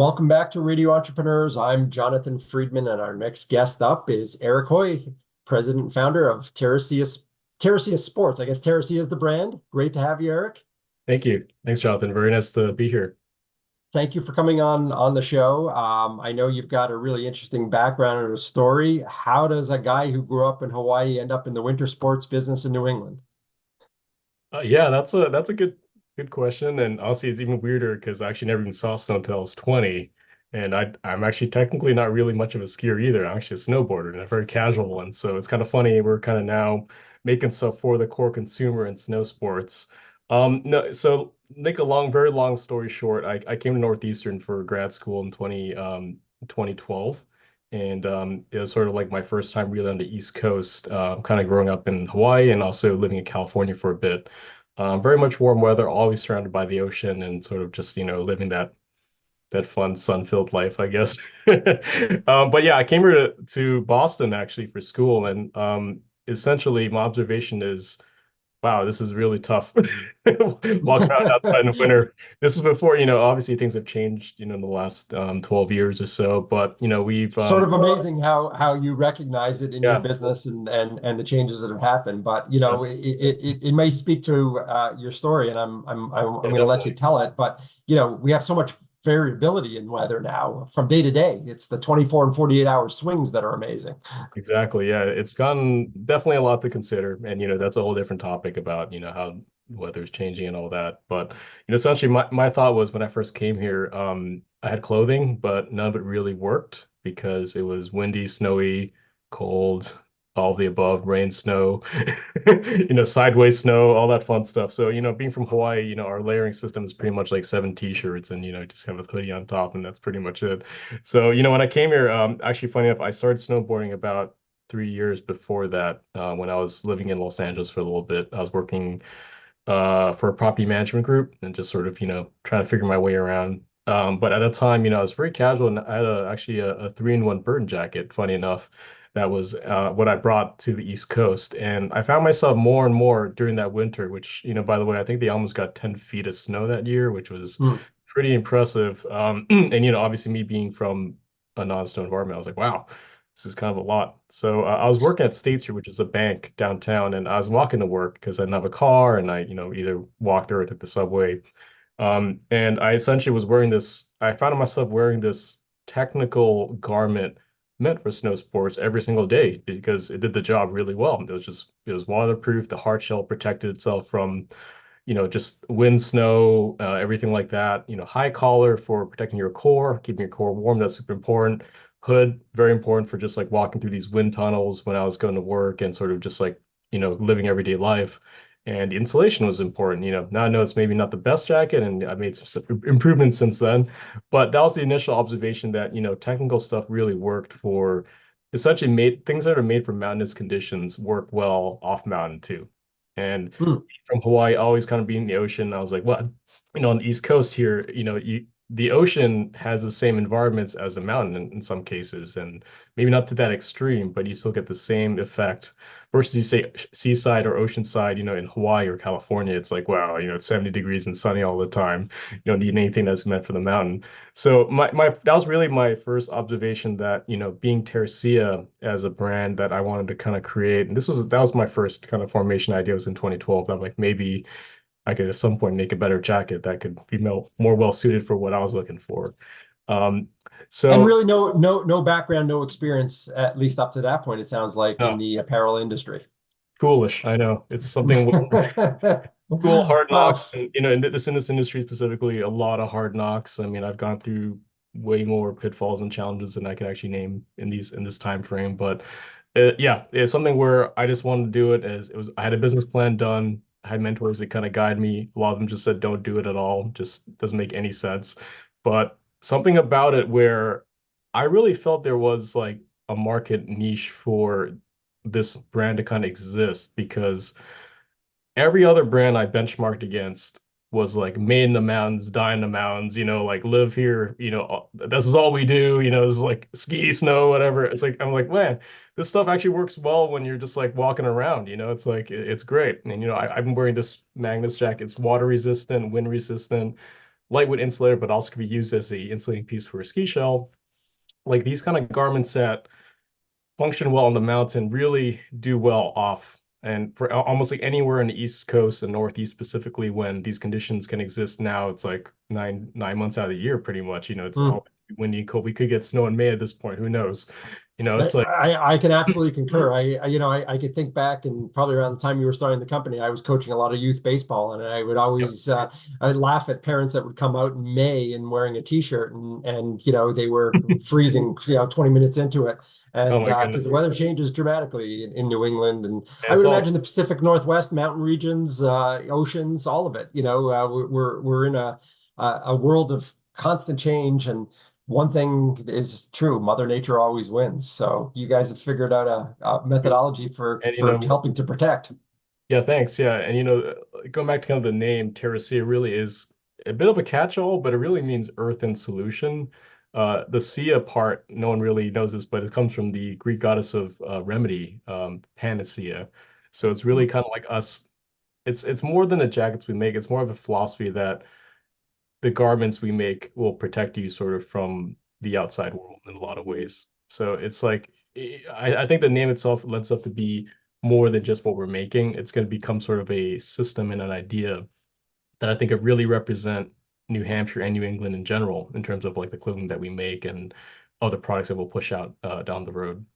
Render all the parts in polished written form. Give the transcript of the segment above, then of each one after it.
Welcome back to Radio Entrepreneurs. I'm Jonathan Freedman, and our next guest up is Eric Hui, president and founder of Terracea Sports. I guess Terracea is the brand. Great to have you, Eric. Thank you. Thanks, Jonathan. Very nice to be here. Thank you for coming on the show. I know you've got a really interesting background and a story. How does a guy who grew up in Hawaii end up in the winter sports business in New England? Yeah, that's a good question. And honestly, it's even weirder because I actually never even saw snow until I was 20. And I'm actually technically not really much of a skier either. I'm actually a snowboarder and a very casual one. So it's kind of funny. We're kind of now making stuff for the core consumer in snow sports. No, so make a very long story short, I came to Northeastern for grad school in 2012. And it was sort of like my first time really on the East Coast, kind of growing up in Hawaii and also living in California for a bit. Very much warm weather, always surrounded by the ocean and sort of just, living that fun sun-filled life, I guess. But yeah, I came here to Boston actually for school, and essentially my observation is, wow, this is really tough. Walking around outside in the winter. This is before, obviously things have changed, in the last 12 years or so, but we've Sort of amazing how you recognize it in your yeah, business and the changes that have happened. But yes, it may speak to your story, and I'm yeah, going to let you definitely. tell it. But we have so much variability in weather now from day to day. It's the 24 and 48-hour swings that are amazing. Exactly. Yeah, it's gotten definitely a lot to consider. And, that's a whole different topic about, how weather's changing and all that. But, essentially my thought was when I first came here, I had clothing, but none of it really worked because it was windy, snowy, cold, all of the above, rain, snow, sideways snow, all that fun stuff. So, being from Hawaii, our layering system is pretty much like seven t-shirts and, just have a hoodie on top and that's pretty much it. So, when I came here, actually, funny enough, I started snowboarding about 3 years before that. When I was living in Los Angeles for a little bit, I was working for a property management group and just sort of, trying to figure my way around. But at the time, I was very casual and I had actually a three-in-one burn jacket, funny enough. That was what I brought to the East Coast. And I found myself more and more during that winter, which, by the way, I think they almost got 10 feet of snow that year, which was Hmm. pretty impressive. And, obviously me being from a non-snow environment, I was like, wow, this is kind of a lot. So I was working at State Street, which is a bank downtown, and I was walking to work because I didn't have a car, and I, either walked or I took the subway. And I essentially was wearing this. I found myself wearing this technical garment meant for snow sports every single day because it did the job really well. It was waterproof. The hard shell protected itself from just wind, snow, everything like that. High collar for protecting your core, keeping your core warm. That's super important. Hood, very important for just like walking through these wind tunnels when I was going to work and sort of just like, living everyday life. And the insulation was important. Now I know it's maybe not the best jacket and I made some improvements since then, but that was the initial observation that, technical stuff really worked for essentially made things that are made for mountainous conditions work well off mountain too. And Hmm. from Hawaii, always kind of being in the ocean. I was like, well, on the East Coast here, the ocean has the same environments as a mountain in some cases, and maybe not to that extreme, but you still get the same effect. Versus you say seaside or oceanside, in Hawaii or California, it's like, wow, it's 70 degrees and sunny all the time. You don't need anything that's meant for the mountain. So my that was really my first observation that, being Terracea as a brand that I wanted to kind of create. And that was my first kind of formation idea was in 2012. I'm like, maybe I could at some point make a better jacket that could be more well suited for what I was looking for. Um, And so really, no background, no experience, at least up to that point. It sounds like in no, the apparel industry. foolish. I know it's something school hard Uh, knocks, and in this industry specifically, a lot of hard knocks. I mean, I've gone through way more pitfalls and challenges than I can actually name in this time frame. But yeah, it's something where I just wanted to do it as it was. I had a business plan done. I had mentors that kind of guide me. A lot of them just said, "Don't do it at all. Just doesn't make any sense." But something about it where I really felt there was like a market niche for this brand to kind of exist because every other brand I benchmarked against was like made in the mountains, die in the mountains, like live here, this is all we do, this is like ski, snow, whatever. It's like, I'm like, man, this stuff actually works well when you're just like walking around, it's like, it's great. And, I've been wearing this Magnus jacket. It's water resistant, wind resistant, lightweight insulator, but also could be used as a insulating piece for a ski shell. Like these kind of garments that function well on the mountain really do well off. And for almost like anywhere in the East Coast and Northeast specifically, when these conditions can exist now, it's like nine months out of the year, pretty much. It's all windy and cold. We could get snow in May at this point. Who knows? It's like, I can absolutely concur. I could think back, and probably around the time you were starting the company, I was coaching a lot of youth baseball, and I would yep. always I'd laugh at parents that would come out in May and wearing a t-shirt, and they were freezing 20 minutes into it, Oh and my because the goodness. weather changes dramatically in New England, and I It's would all imagine the Pacific Northwest, mountain regions, oceans, all of it. We're in a world of constant change, and one thing is true, Mother Nature always wins. So you guys have figured out a methodology for and helping to protect. yeah, thanks. Yeah. And going back to kind of the name, Terracea really is a bit of a catch-all, but it really means earth in solution. The Sia part, no one really knows this, but it comes from the Greek goddess of remedy, Panacea. So it's really kind of like us. It's more than the jackets we make. It's more of a philosophy that the garments we make will protect you sort of from the outside world in a lot of ways. So it's like I think the name itself lends up to be more than just what we're making. It's going to become sort of a system and an idea that I think could really represent New Hampshire and New England in general in terms of like the clothing that we make and other products that we'll push out down the road.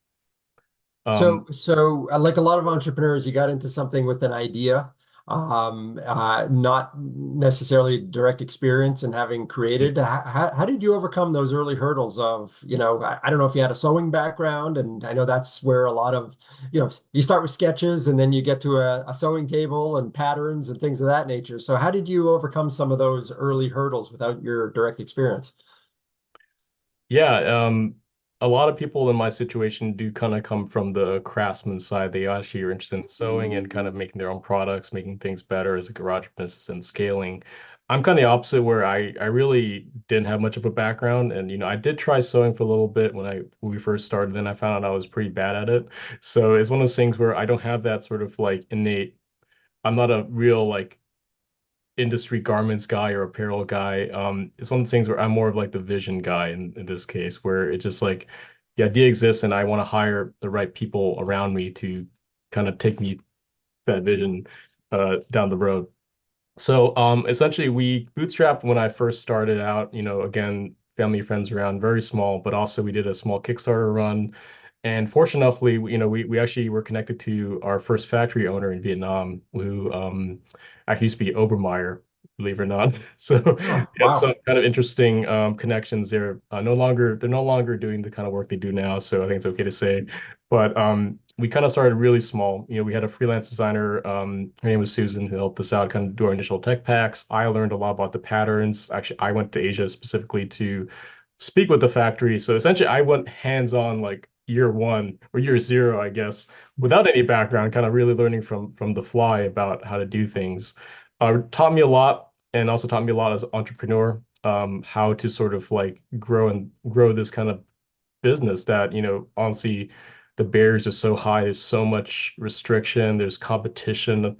Like a lot of entrepreneurs, you got into something with an idea, not necessarily direct experience in having created. How did you overcome those early hurdles of, I don't know if you had a sewing background, and I know that's where a lot of, you start with sketches and then you get to a sewing table and patterns and things of that nature. So how did you overcome some of those early hurdles without your direct experience? Yeah, a lot of people in my situation do kind of come from the craftsman side. They actually are interested in sewing and kind of making their own products, making things better as a garage business and scaling. I'm kind of the opposite where I really didn't have much of a background. And I did try sewing for a little bit when we first started, and I found out I was pretty bad at it. So it's one of those things where I don't have that sort of like innate, I'm not a real like industry garments guy or apparel guy. It's one of the things where I'm more of like the vision guy in this case, where it's just like the idea exists and I want to hire the right people around me to kind of take me that vision down the road. So essentially we bootstrapped when I first started out, again, family friends around, very small, but also we did a small Kickstarter run. And fortunately, we actually were connected to our first factory owner in Vietnam, who actually used to be Obermeyer, believe it or not. So Oh, yeah, some wow. kind of interesting connections there. They're no longer doing the kind of work they do now. So I think it's okay to say. But we kind of started really small. We had a freelance designer. Her name was Susan, who helped us out, kind of do our initial tech packs. I learned a lot about the patterns. Actually, I went to Asia specifically to speak with the factory. So essentially, I went hands-on like year one or year zero, I guess, without any background, kind of really learning from the fly about how to do things. Taught me a lot, and also taught me a lot as an entrepreneur, how to sort of like grow this kind of business that, honestly, the barriers are so high. There's so much restriction. There's competition.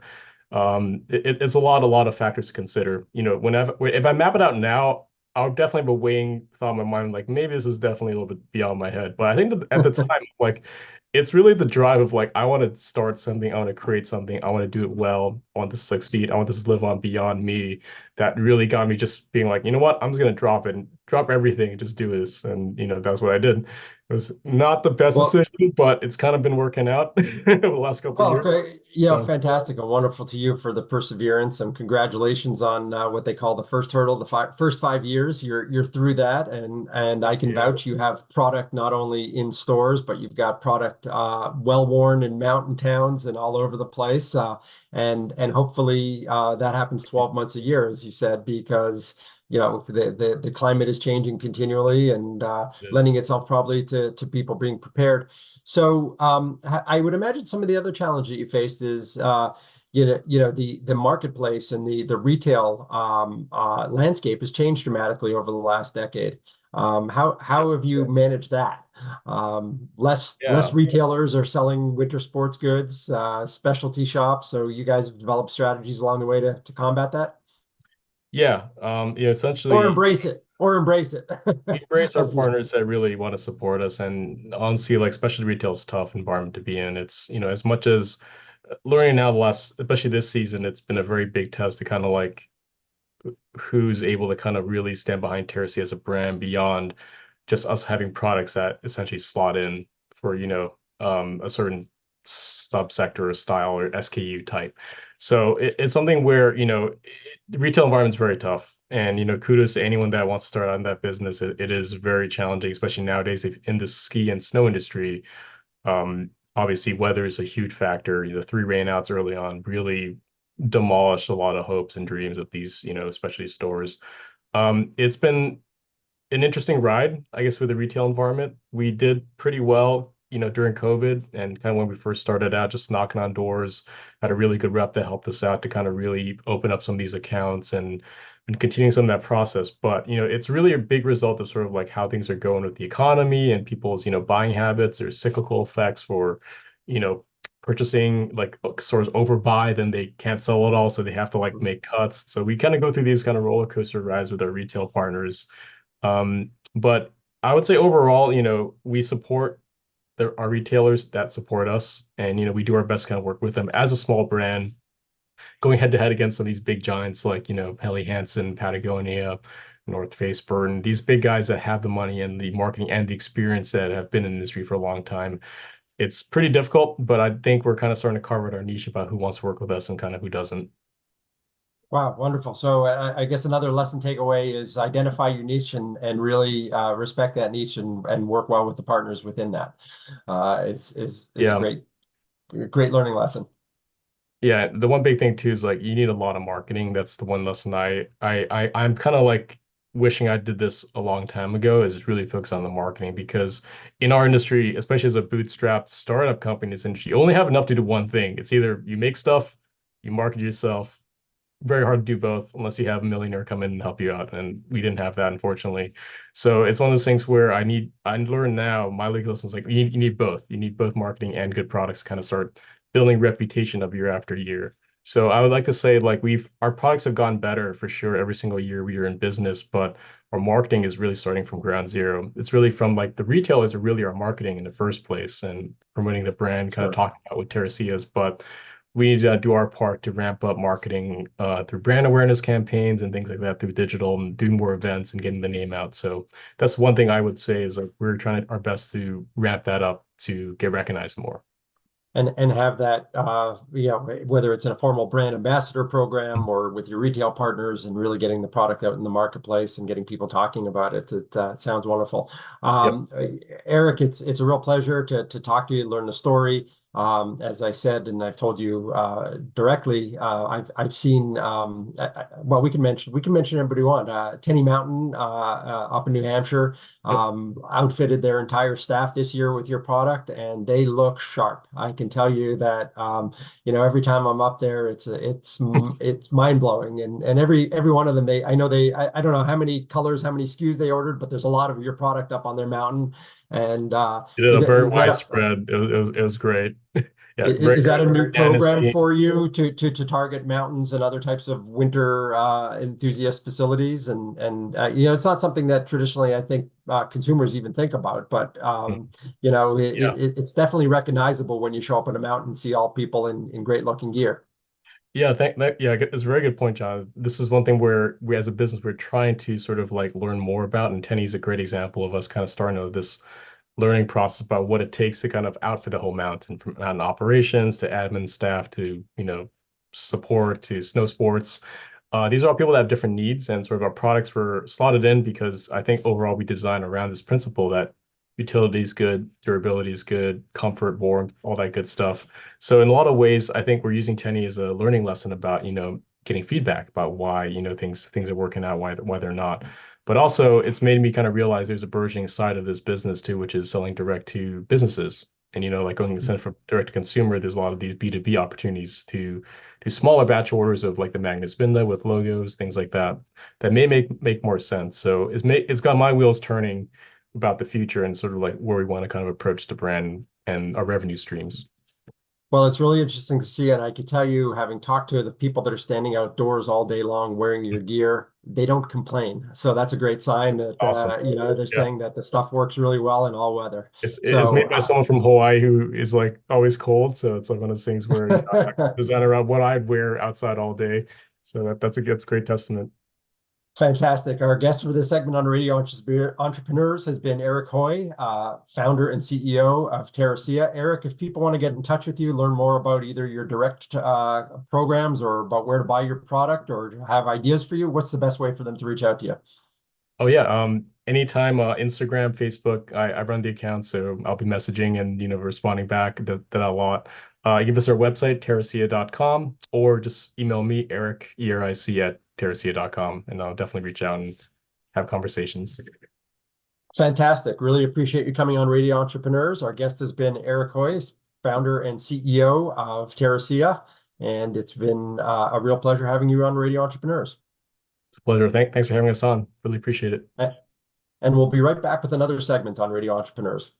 It's a lot of factors to consider. Whenever if I map it out now, I'll definitely have a weighing thought in my mind, like maybe this is definitely a little bit beyond my head. But I think that at the time, like it's really the drive of like I want to start something, I want to create something, I want to do it well, I want this to succeed, I want this to live on beyond me. That really got me just being like, you know what, I'm just gonna drop it, and drop everything, and just do this. And that's what I did. It was not the best Well, decision, but it's kind of been working out over the last couple of Well, years. great. Yeah, So fantastic and wonderful to you for the perseverance, and congratulations on what they call the first hurdle, the first 5 years. You're through that, and I can yeah, vouch you have product not only in stores, but you've got product well worn in mountain towns and all over the place. And hopefully that happens 12 months a year, as you said, because the climate is changing continually, and it is. lending itself probably to people being prepared. So I would imagine some of the other challenge that you faced is the marketplace and the retail landscape has changed dramatically over the last decade. How have you managed that? Less Yeah. retailers are selling winter sports goods, specialty shops. So you guys have developed strategies along the way to combat that? Yeah, Or essentially embrace it, or embrace it. we embrace our As this, partners that really want to support us. And honestly, like especially retail is a tough environment to be in. It's, as much as learning now the last, especially this season, it's been a very big test to kind of like who's able to kind of really stand behind Terrace as a brand beyond just us having products that essentially slot in for, a certain subsector or style or SKU type. So it's something where, the retail environment is very tough. And, kudos to anyone that wants to start out in that business. It is very challenging, especially nowadays in the ski and snow industry. Obviously, weather is a huge factor. The three rainouts early on really demolished a lot of hopes and dreams of these, especially stores. It's been an interesting ride, I guess, with the retail environment. We did pretty well, during COVID and kind of when we first started out, just knocking on doors, had a really good rep that helped us out to kind of really open up some of these accounts and continuing some of that process. But, it's really a big result of sort of like how things are going with the economy and people's, buying habits. There's cyclical effects for, you know, purchasing like stores overbuy, then they can't sell it all, so they have to like make cuts. So we kind of go through these kind of roller coaster rides with our retail partners. But I would say overall, we support our retailers that support us, and we do our best to kind of work with them as a small brand, going head to head against some of these big giants like Helly Hansen, Patagonia, North Face, Burton, these big guys that have the money and the marketing and the experience that have been in the industry for a long time. It's pretty difficult, but I think we're kind of starting to carve out our niche about who wants to work with us and kind of who doesn't. wow, wonderful. So I guess another lesson takeaway is identify your niche and really respect that niche and work well with the partners within that. Is a Yeah. great learning lesson. Yeah, the one big thing too is like you need a lot of marketing. That's the one lesson I'm kind of like wishing I did this a long time ago, is really focus on the marketing, because in our industry, especially as a bootstrapped startup company in this industry, you only have enough to do one thing. It's either you make stuff, you market yourself. Very hard to do both unless you have a millionaire come in and help you out. And we didn't have that, unfortunately. So it's one of those things where I learn now, my legal lessons like you need both. You need both marketing and good products to kind of start building reputation of year after year. So I would like to say like our products have gotten better for sure every single year we are in business, but our marketing is really starting from ground zero. It's really from like the retailers are really our marketing in the first place and promoting the brand, kind of Sure. talking about what Terracea is. But we need to do our part to ramp up marketing through brand awareness campaigns and things like that through digital and doing more events and getting the name out. So that's one thing I would say is like we're trying our best to ramp that up to get recognized more. And have that whether it's in a formal brand ambassador program or with your retail partners and really getting the product out in the marketplace and getting people talking about it. It sounds wonderful. Yep. Eric, it's a real pleasure to talk to you, learn the story. As I said, and I've told you directly, I've seen well, we can mention everybody we want. Tenny Mountain up in New Hampshire Yep. outfitted their entire staff this year with your product, and they look sharp. I can tell you that every time I'm up there, it's mind blowing, and every one of them, I don't know how many colors, how many SKUs they ordered, but there's a lot of your product up on their mountain, and You did a is that very is that a, widespread. It was great. Yeah, very is that a new organic. program for you to target mountains and other types of winter enthusiast facilities? And it's not something that traditionally I think consumers even think about, but Yeah. it's definitely recognizable when you show up on a mountain and see all people in great looking gear. Yeah, it's a very good point, John. This is one thing where we as a business we're trying to sort of like learn more about, and Tenny's a great example of us kind of starting this learning process about what it takes to kind of outfit a whole mountain, from mountain operations to admin staff to support to snow sports. These are all people that have different needs, and sort of our products were slotted in because I think overall we design around this principle that utility is good, durability is good, comfort, warmth, all that good stuff. So in a lot of ways, I think we're using Tenny as a learning lesson about getting feedback about why things are working out, why they're not. But also, it's made me kind of realize there's a burgeoning side of this business too, which is selling direct to businesses. And like going instead from direct to consumer, there's a lot of these B2B opportunities to do smaller batch orders of like the Magnus Binda with logos, things like that, that may make more sense. So it's got my wheels turning about the future and sort of like where we want to kind of approach the brand and our revenue streams. Well, it's really interesting to see, and I can tell you, having talked to the people that are standing outdoors all day long wearing your gear, they don't complain. So that's a great sign that Awesome. they're Yeah. saying that the stuff works really well in all weather. It's So made by someone from Hawaii who is like always cold, so it's like one of those things where I can design around what I'd wear outside all day. So that's a great testament. fantastic. Our guest for this segment on Radio Entrepreneurs has been Eric Hui, founder and CEO of Terracea. Eric, if people want to get in touch with you, learn more about either your direct programs or about where to buy your product or have ideas for you, what's the best way for them to reach out to you? Oh yeah, anytime Instagram, Facebook, I run the account, so I'll be messaging and responding back that a lot. Give us our website, terracea.com, or just email me, Eric, ERIC at terracea.com, and I'll definitely reach out and have conversations. Fantastic. Really appreciate you coming on Radio Entrepreneurs. Our guest has been Eric Hoyes, founder and CEO of Terracea, and it's been a real pleasure having you on Radio Entrepreneurs. It's a pleasure. Thanks for having us on. Really appreciate it. And we'll be right back with another segment on Radio Entrepreneurs.